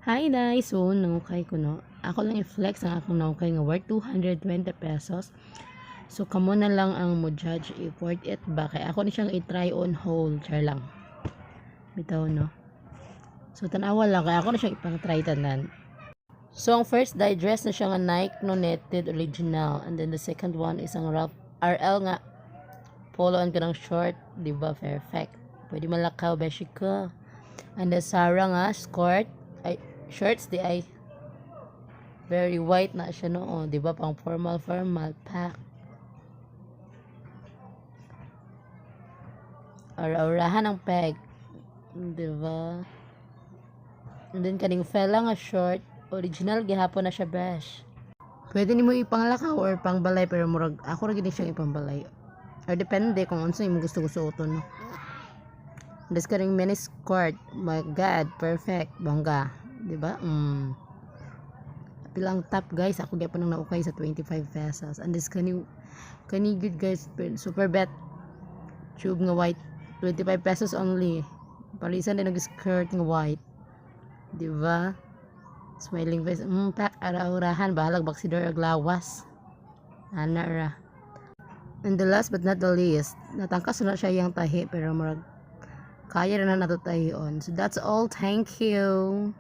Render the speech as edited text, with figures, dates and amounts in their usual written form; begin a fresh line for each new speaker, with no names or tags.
Hi guys! So, nangukay ko no. Ako lang i-flex ang akong nangukay nga worth 220 pesos. So, kamo na lang ang mo judge if worth it ba. Kaya ako ni siyang i-try on whole. Char lang. Bitaw no. So, tanawa lang. Kaya ako na siyang ipang-try tanan. So, ang first dye dress na siya nga Nike no netted original. And then the second one is ang Ralph RL nga poloan ko ng short. Diba? Perfect. Pwede malakaw. Beshi ko. And the Sarah nga skirt. Ay, shorts di ay very white na siya no, di ba, pang formal pack. Aura-urahan ang peg, di ba? And then kaning fella nga short, original gihapon na siya besh. Pwede nimo ipanglakaw or pangbalay pero murag ako ra gid siyang ipangbalay. Or depende kung unsa imong gusto suoton no. This kaning mini skirt, my god, perfect, bangga, di ba? Pilang top guys, ako gyapon nang naukay sa 25 pesos. And this kani good guys, super bet tube nga white, 25 pesos only. Palisan din nag-skirt nga white, di ba? Smiling face, pack ara-urahan, bahalag baksidor ag lawas. Ana ra. And the last but not the least, natangkas na siya yang tahi pero murag kaya na nato tahion. So that's all. Thank you.